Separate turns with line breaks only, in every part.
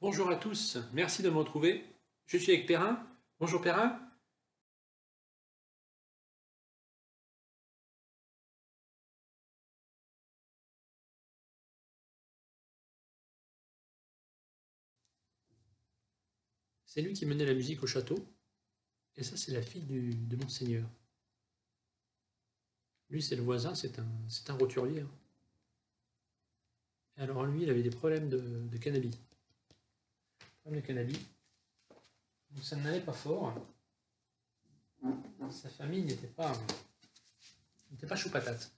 Bonjour à tous, merci de me retrouver. Je suis avec Perrin. Bonjour Perrin. C'est lui qui menait la musique au château. Et ça, c'est la fille de Monseigneur. Lui, c'est le voisin, c'est un roturier. Et alors lui, il avait des problèmes de cannabis. Problèmes de cannabis. Donc ça n'allait pas fort. Sa famille n'était pas chou patate.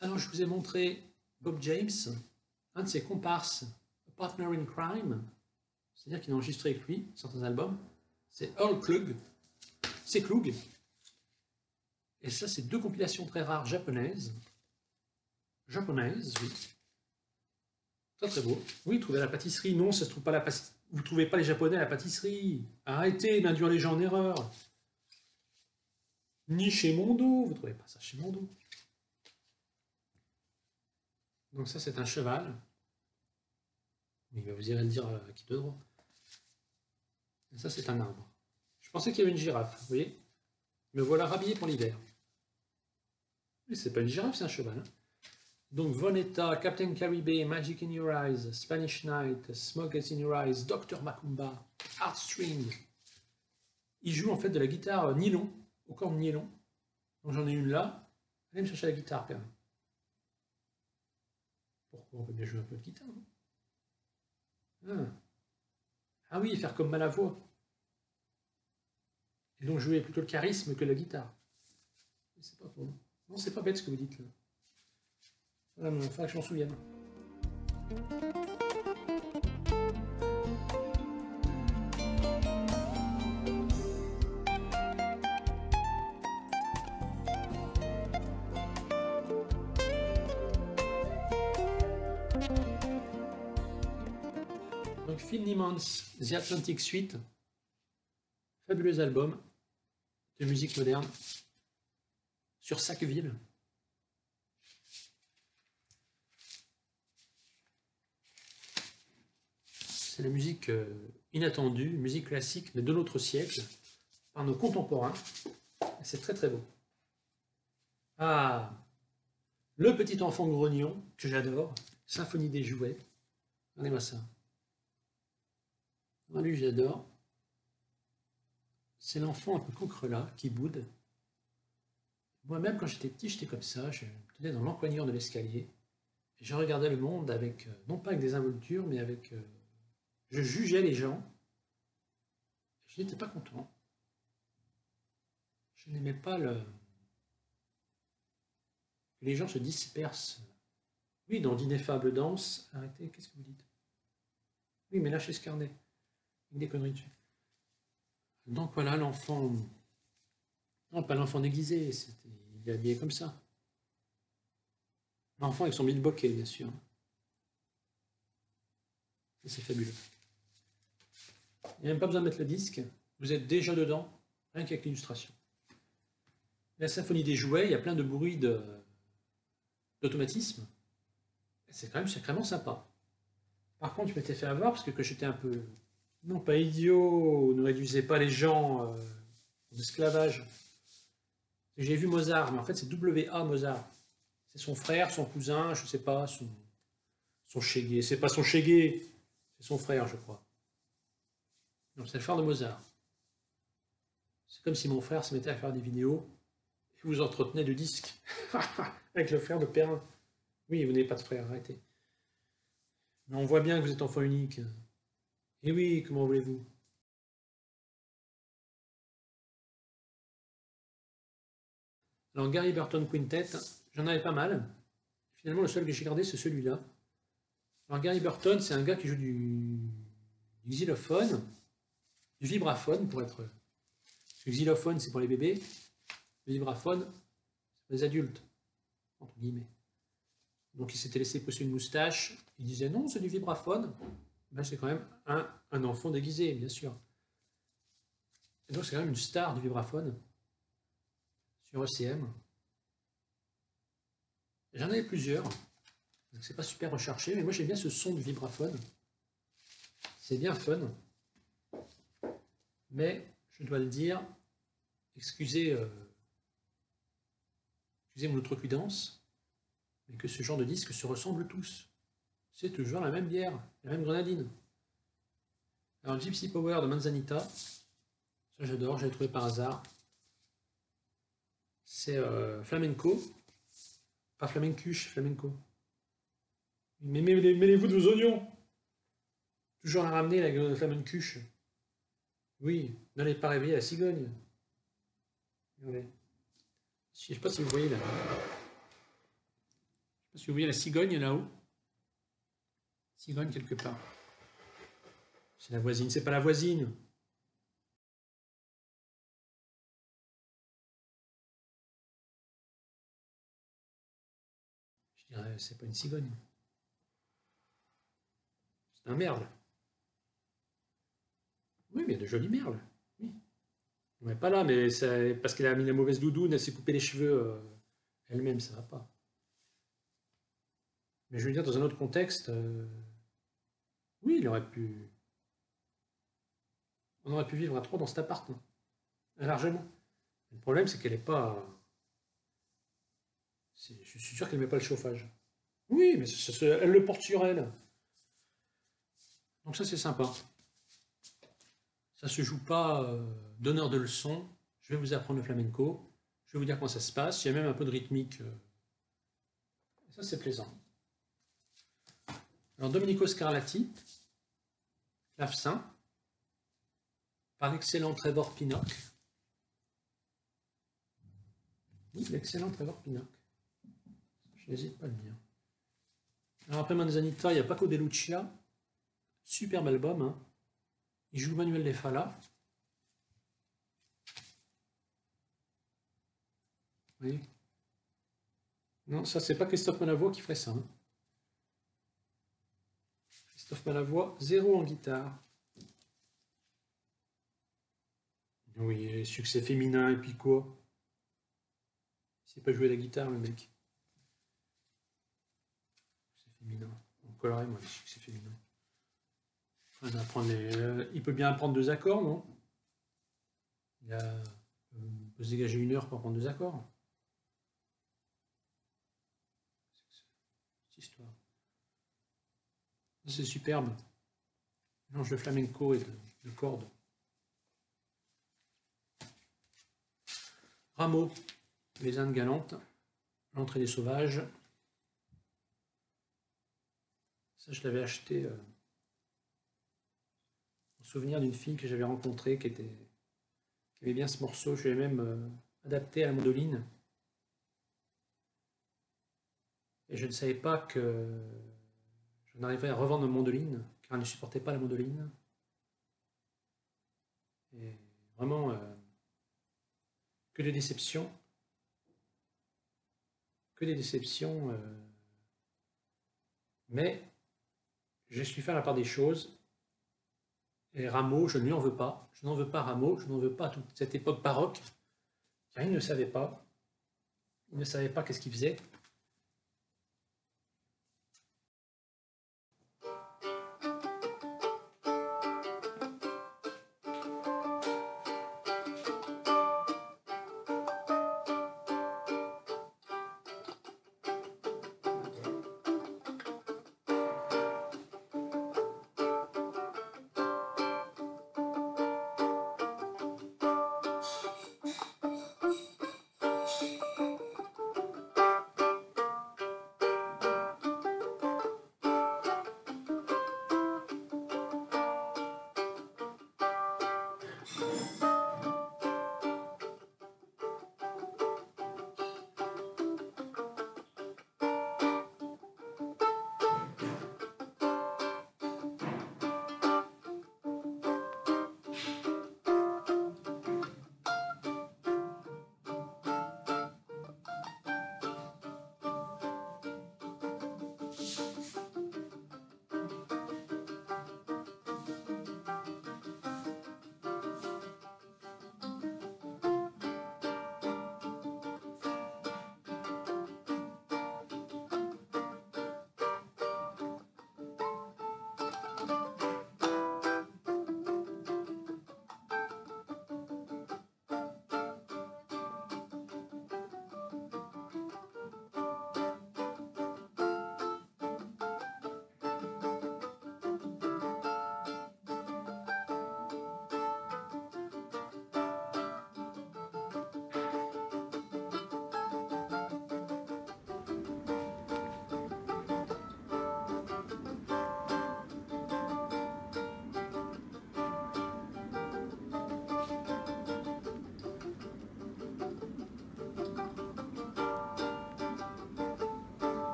Alors je vous ai montré Bob James, un de ses comparses, Partner in Crime, c'est-à-dire qu'il a enregistré avec lui certains albums. C'est Earl Klug. C'est Klug. Et ça, c'est deux compilations très rares japonaises. Japonaises, oui. Très très beau. Oui, trouver à la pâtisserie. Non, ça se trouve pas la pâtisserie. Vous trouvez pas les Japonais à la pâtisserie. Arrêtez d'induire les gens en erreur. Ni chez Mondo. Vous trouvez pas ça chez Mondo. Donc ça, c'est un cheval. Il va vous irez le dire à qui de droit. Et ça, c'est un arbre. Je pensais qu'il y avait une girafe, vous voyez. Me voilà rhabillé pour l'hiver. Mais c'est pas une girafe, c'est un cheval. Donc Vonetta, Captain Caribbean, Magic in Your Eyes, Spanish Night, Smoke is in Your Eyes, Dr Macumba, Heartstring. Il joue en fait de la guitare nylon, au cordes nylon. Donc j'en ai une là. Allez me chercher la guitare quand même. Pourquoi on peut bien jouer un peu de guitare, non? Ah oui, faire comme Malavoie. Et donc jouer plutôt le charisme que la guitare. C'est pas pour nous. Non, c'est pas bête ce que vous dites là. Voilà, il faudra que je m'en souvienne. Donc Phil Niemans, The Atlantic Suite, fabuleux album de musique moderne sur Sackville. C'est la musique inattendue, musique classique, mais de notre siècle, par nos contemporains. C'est très très beau. Ah, Le Petit Enfant Grognon, que j'adore, Symphonie des Jouets. Regardez-moi ça. Ah, lui, j'adore. C'est l'enfant un peu concrelat qui boude. Moi-même, quand j'étais petit, j'étais comme ça. Je me tenais dans l'encoignure de l'escalier. Et je regardais le monde avec, non pas avec des involtures, mais avec... je jugeais les gens. Je n'étais pas content. Je n'aimais pas que les gens se dispersent. Oui, dans d'ineffables danses. Arrêtez, qu'est-ce que vous dites? Oui, mais lâchez ce carnet. Des conneries dessus. Donc voilà, l'enfant... Non, pas l'enfant déguisé, il est habillé comme ça. L'enfant avec son bilboquet, bien sûr. C'est fabuleux. Il n'y a même pas besoin de mettre le disque. Vous êtes déjà dedans, rien qu'avec l'illustration. La symphonie des jouets, il y a plein de bruits d'automatisme. C'est quand même sacrément sympa. Par contre, je m'étais fait avoir parce que j'étais un peu... Non, pas idiot, ne réduisez pas les gens en esclavage. J'ai vu Mozart, mais en fait c'est W.A. Mozart. C'est son frère, son cousin, je sais pas, son chégué. C'est pas son chégué, c'est son frère, je crois. Non, c'est le frère de Mozart. C'est comme si mon frère se mettait à faire des vidéos et vous entretenez de disques avec le frère de Perrin. Oui, vous n'avez pas de frère, arrêtez. Mais on voit bien que vous êtes enfant unique. Et oui, comment voulez-vous? Alors Gary Burton Quintet, j'en avais pas mal. Finalement, le seul que j'ai gardé, c'est celui-là. Alors Gary Burton, c'est un gars qui joue du xylophone, du vibraphone pour être... Le xylophone, c'est pour les bébés. Le vibraphone, c'est pour les adultes, entre guillemets. Donc il s'était laissé pousser une moustache. Il disait non, c'est du vibraphone. Ben, c'est quand même un enfant déguisé, bien sûr. Et donc c'est quand même une star du vibraphone sur ECM. J'en avais plusieurs. C'est pas super recherché, mais moi j'aime bien ce son du vibraphone. C'est bien fun. Mais, je dois le dire, excusez mon outrecuidance, mais que ce genre de disques se ressemblent tous. C'est toujours la même bière, la même grenadine. Alors, Gypsy Power de Manzanita, ça j'adore, je l'ai trouvé par hasard. C'est flamenco, pas flamencuche, flamenco. Mais mêlez-vous de vos oignons. Toujours la ramener, la flamencuche. Oui, n'allez pas réveiller la cigogne. Regardez. Je ne sais pas si vous voyez là. Je ne sais pas si vous voyez la cigogne là-haut. Cigogne quelque part. C'est la voisine, c'est pas la voisine. Je dirais, c'est pas une cigogne. C'est un merle. Oui, mais il y a de jolies merles. Oui. Mais pas là, mais parce qu'elle a mis la mauvaise doudoune, elle s'est coupé les cheveux elle-même, ça va pas. Mais je veux dire, dans un autre contexte, oui, on aurait pu vivre à trois dans cet appart, hein, largement. Le problème, c'est qu'elle est pas. Je suis sûr qu'elle met pas le chauffage. Oui, mais elle le porte sur elle. Donc ça, c'est sympa. Ça se joue pas donneur de leçons. Je vais vous apprendre le flamenco. Je vais vous dire comment ça se passe. Il y a même un peu de rythmique. Ça, c'est plaisant. Alors, Domenico Scarlatti, clavecin, par l'excellent Trevor Pinnock. Oui, l'excellent Trevor Pinnock. Je n'hésite pas à le dire. Alors après Manzanita, il y a Paco de Lucia. Superbe album. Hein. Il joue Manuel de Falla. Oui. Non, ça, c'est pas Christophe Malavoie qui ferait ça. Hein. Christophe Malavoie, 0 en guitare. Oui, succès féminin, et puis quoi? Il sait pas jouer la guitare, le mec. C'est féminin. On collerait, moi, les succès féminins. Il peut bien apprendre 2 accords, non? Il peut se dégager 1 heure pour apprendre 2 accords. Cette histoire. C'est superbe. Mélange de flamenco et de cordes. Rameau, les Indes galantes, l'entrée des sauvages. Ça, je l'avais acheté en souvenir d'une fille que j'avais rencontrée qui aimait bien ce morceau. Je l'ai même adapté à la mandoline. Et je ne savais pas que j'en arriverais à revendre ma mandoline, car elle ne supportait pas la mandoline. Et vraiment, que des déceptions. Que des déceptions. Mais je suis fait à la part des choses. Et Rameau, je ne lui en veux pas. Je n'en veux pas Rameau, je n'en veux pas à toute cette époque baroque, car il ne savait pas. Il ne savait pas qu'est-ce qu'il faisait.